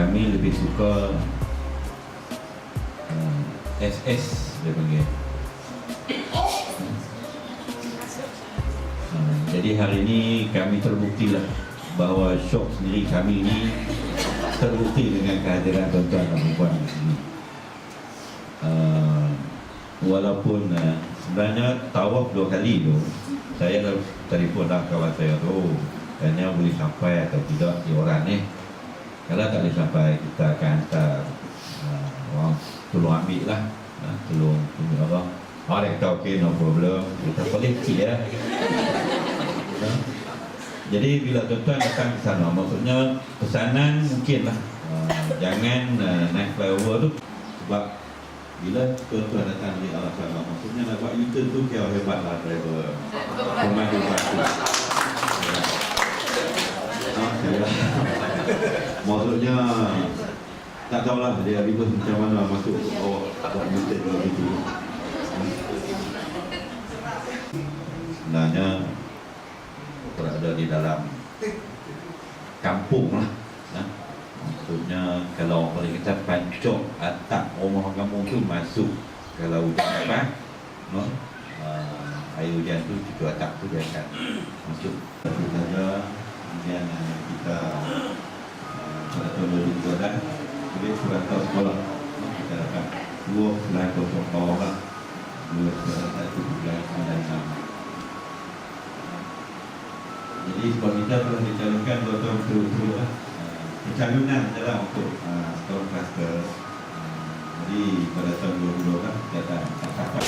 kami lebih suka SS dia panggil. Jadi hari ini kami terbuktilah bahawa Syok sendiri kami ini terbukti dengan kehadiran tuan-tuan dan puan di sini. Walaupun sebenarnya tawaf 2 kali tu, saya dah telefon dah kawan saya tu, tanya boleh sampai atau tidak di orang ni. Kalau tak boleh sampai, kita akan hantar orang tolong ambil lah, tolong orang. Orang kata okey, no problem, kita boleh cik lah. Jadi bila tuan-tuan datang ke sana, maksudnya pesanan mungkinlah jangan naik flyover tu, sebab bila tuan-tuan datang di Al-Asaba, maksudnya nak buat U-turn tu kira hebatlah driver pemandu batu. Maksudnya tak tahulah dia reverse macam mana masuk awak buat U-turn begitu. Sebenarnya berada di dalam kampung lah. Maksudnya kalau boleh kita pancok atap rumah kampung tu masuk, kalau hujan lebat, air hujan tu cucu atap tu dia akan masuk. Tapi saja kemudian kita pada tahun 2012 boleh surantau sekolah, kita dapat 2 selain kosong bawah lah, 2 selain 1 bulan 96. Jadi sekolah kita telah dicalonkan 2 tahun berturut-turut lah. Pencalonan adalah untuk setahun kluster. Jadi pada tahun 2012 kita tak dapat.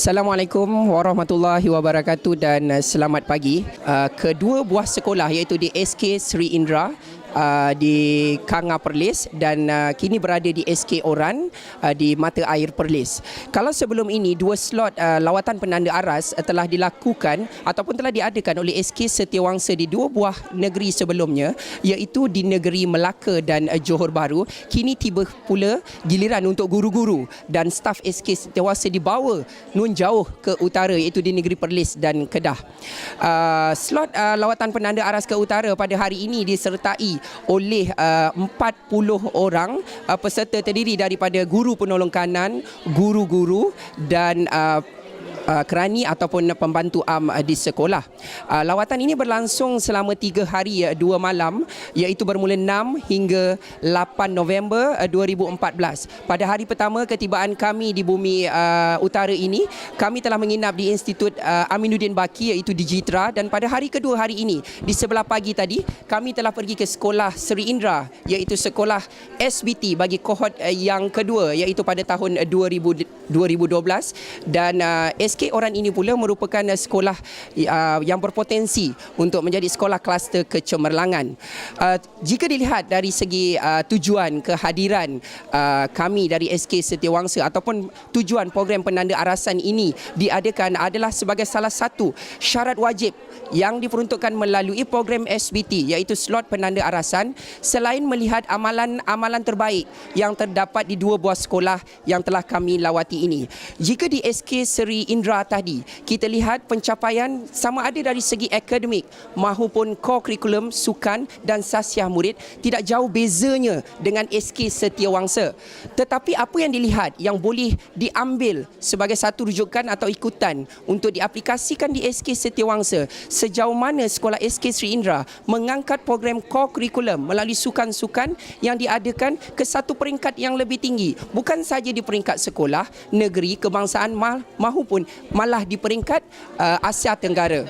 Assalamualaikum warahmatullahi wabarakatuh dan selamat pagi. Kedua buah sekolah iaitu di SK Sri Indra di Kanga Perlis dan kini berada di SK Oran di Mata Air Perlis. Kalau sebelum ini 2 slot lawatan penanda aras telah dilakukan ataupun telah diadakan oleh SK Setiawangsa di 2 buah negeri sebelumnya, iaitu di negeri Melaka dan Johor Bahru, kini tiba pula giliran untuk guru-guru dan staf SK Setiawangsa dibawa nun jauh ke utara, iaitu di negeri Perlis dan Kedah. Slot lawatan penanda aras ke utara pada hari ini disertai oleh 40 orang peserta, terdiri daripada guru penolong kanan, guru-guru dan kerani ataupun pembantu di sekolah. Lawatan ini berlangsung selama 3 hari 2 malam, iaitu bermula 6 hingga 8 November 2014. Pada hari pertama ketibaan kami di bumi utara ini, kami telah menginap di Institut Aminuddin Baki, iaitu di Jitra, dan pada hari kedua hari ini di sebelah pagi tadi kami telah pergi ke sekolah Sri Indra, iaitu sekolah SBT bagi kohort yang kedua, iaitu pada tahun 2012, dan SK Oran ini pula merupakan sekolah yang berpotensi untuk menjadi sekolah kluster kecemerlangan. Jika dilihat dari segi tujuan kehadiran kami dari SK Setiawangsa ataupun tujuan program penanda arasan ini diadakan adalah sebagai salah satu syarat wajib yang diperuntukkan melalui program SBT, iaitu slot penanda arasan, selain melihat amalan-amalan terbaik yang terdapat di 2 buah sekolah yang telah kami lawati ini. Jika di SK Sri Indra tadi, kita lihat pencapaian sama ada dari segi akademik maupun core curriculum, sukan dan sasiah murid tidak jauh bezanya dengan SK Setiawangsa. Tetapi apa yang dilihat yang boleh diambil sebagai satu rujukan atau ikutan untuk diaplikasikan di SK Setiawangsa, sejauh mana sekolah SK Sri Indra mengangkat program core curriculum melalui sukan-sukan yang diadakan ke satu peringkat yang lebih tinggi, bukan sahaja di peringkat sekolah, negeri, kebangsaan maupun malah di peringkat Asia Tenggara.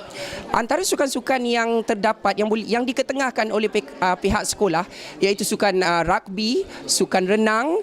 Antara sukan-sukan yang terdapat yang diketengahkan oleh pihak sekolah iaitu sukan rugby, sukan renang,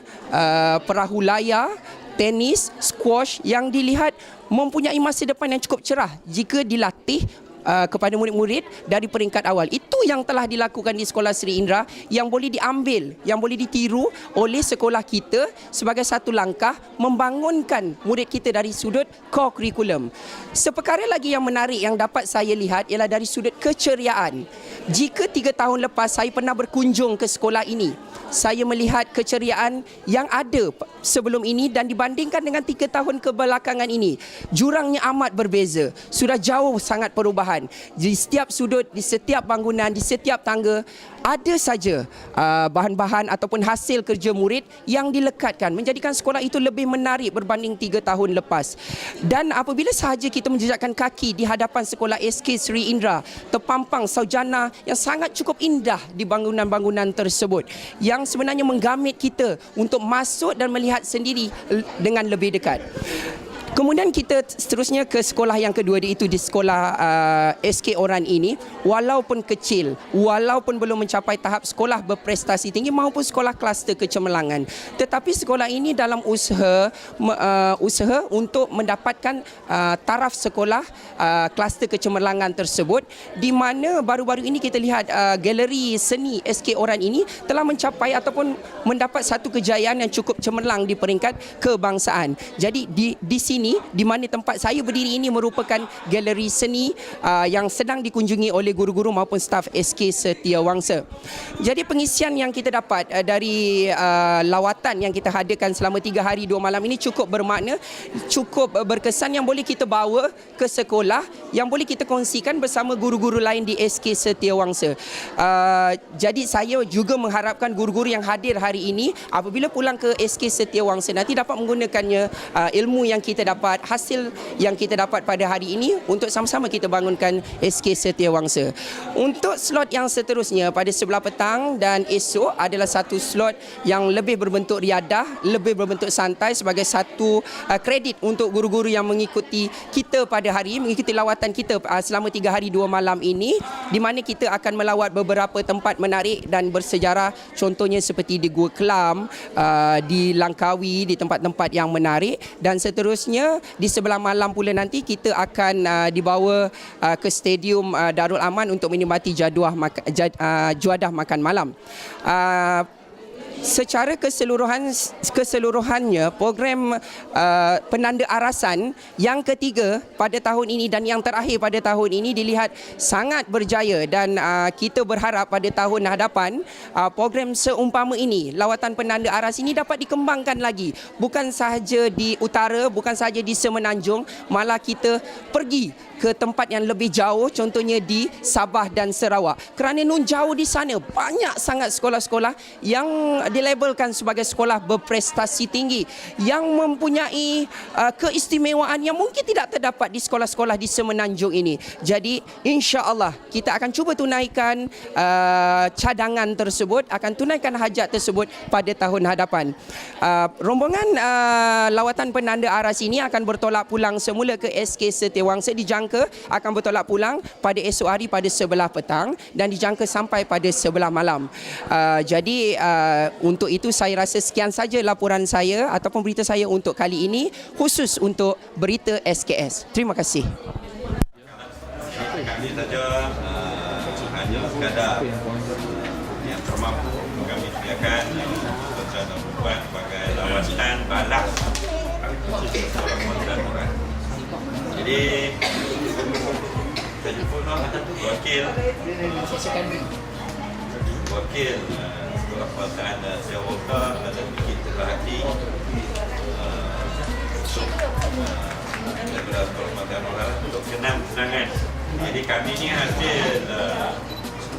perahu layar, tenis, squash yang dilihat mempunyai masa depan yang cukup cerah jika dilatih kepada murid-murid dari peringkat awal. Itu yang telah dilakukan di Sekolah Sri Indra yang boleh diambil, yang boleh ditiru oleh sekolah kita sebagai satu langkah membangunkan murid kita dari sudut core curriculum. Seperkara lagi yang menarik yang dapat saya lihat ialah dari sudut keceriaan. Jika 3 tahun lepas saya pernah berkunjung ke sekolah ini, saya melihat keceriaan yang ada sebelum ini dan dibandingkan dengan 3 tahun kebelakangan ini, jurangnya amat berbeza. Sudah jauh sangat perubahan. Di setiap sudut, di setiap bangunan, di setiap tangga ada saja bahan-bahan ataupun hasil kerja murid yang dilekatkan, menjadikan sekolah itu lebih menarik berbanding 3 tahun lepas. Dan apabila sahaja kita menjejakkan kaki di hadapan sekolah SK Sri Indra, terpampang saujana yang sangat cukup indah di bangunan-bangunan tersebut yang sebenarnya menggamit kita untuk masuk dan melihat sendiri dengan lebih dekat. Kemudian kita seterusnya ke sekolah yang kedua, iaitu di sekolah SK Oran ini. Walaupun kecil, walaupun belum mencapai tahap sekolah berprestasi tinggi maupun sekolah kluster kecemerlangan, tetapi sekolah ini dalam usaha untuk mendapatkan taraf sekolah kluster kecemerlangan tersebut, di mana baru-baru ini kita lihat galeri seni SK Oran ini telah mencapai ataupun mendapat satu kejayaan yang cukup cemerlang di peringkat kebangsaan. Jadi di sini, di mana tempat saya berdiri ini merupakan galeri seni yang sedang dikunjungi oleh guru-guru maupun staf SK Setiawangsa. Jadi pengisian yang kita dapat dari lawatan yang kita hadirkan selama 3 hari 2 malam ini cukup bermakna, cukup berkesan, yang boleh kita bawa ke sekolah, yang boleh kita kongsikan bersama guru-guru lain di SK Setiawangsa. Jadi saya juga mengharapkan guru-guru yang hadir hari ini apabila pulang ke SK Setiawangsa nanti dapat menggunakannya, ilmu yang kita dapat, hasil yang kita dapat pada hari ini untuk sama-sama kita bangunkan SK Setiawangsa. Untuk slot yang seterusnya pada sebelah petang dan esok adalah satu slot yang lebih berbentuk riadah, lebih berbentuk santai sebagai satu kredit untuk guru-guru yang mengikuti kita pada hari ini, mengikuti lawatan kita selama 3 hari 2 malam ini, di mana kita akan melawat beberapa tempat menarik dan bersejarah, contohnya seperti di Gua Kelam, di Langkawi, di tempat-tempat yang menarik, dan seterusnya di sebelah malam pula nanti kita akan dibawa ke Stadium Darul Aman untuk menikmati juadah makan malam. Secara keseluruhannya program penanda arasan yang ketiga pada tahun ini dan yang terakhir pada tahun ini dilihat sangat berjaya, dan kita berharap pada tahun hadapan program seumpama ini, lawatan penanda aras ini dapat dikembangkan lagi, bukan sahaja di utara, bukan sahaja di Semenanjung, malah kita pergi ke tempat yang lebih jauh, contohnya di Sabah dan Sarawak. Kerana nun jauh di sana banyak sangat sekolah-sekolah yang dilabelkan sebagai sekolah berprestasi tinggi, yang mempunyai keistimewaan yang mungkin tidak terdapat di sekolah-sekolah di Semenanjung ini. Jadi insya-Allah kita akan cuba tunaikan cadangan tersebut, akan tunaikan hajat tersebut pada tahun hadapan. Rombongan lawatan penanda aras ini akan bertolak pulang semula ke SK Setiawangsa, dijangka akan bertolak pulang pada esok hari pada sebelah petang dan dijangka sampai pada sebelah malam. Jadi untuk itu saya rasa sekian saja laporan saya ataupun berita saya untuk kali ini, khusus untuk berita SKS. Terima kasih. Kami saja hanya sekadar yang termampu kami sediakan untuk membuat sebagai lawatan balas orang. Jadi saya jumpa wakil sekolah perasaan Setiawangsa ada sedikit terhati daripada sekolah perasaan orang untuk kenang-kenangan. Jadi kami ni hasil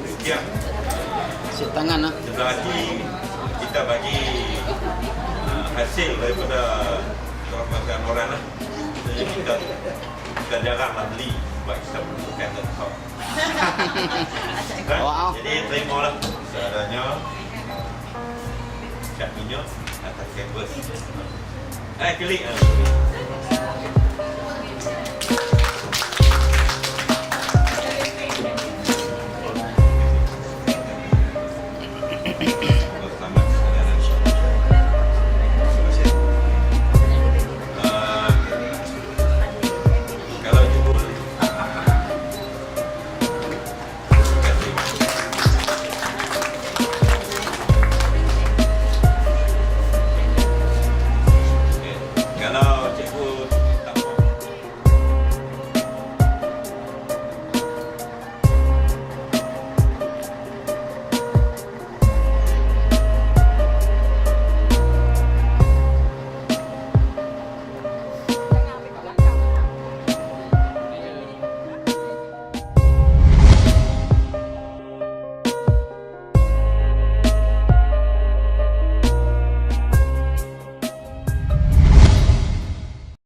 setiap sebelah hati kita bagi hasil daripada sekolah perasaan orang lah. Jadi kita jaranglah beli sebab kita perlukan tetap. Jadi terimalah seadanya. kat minyak atas kanvas. Klik.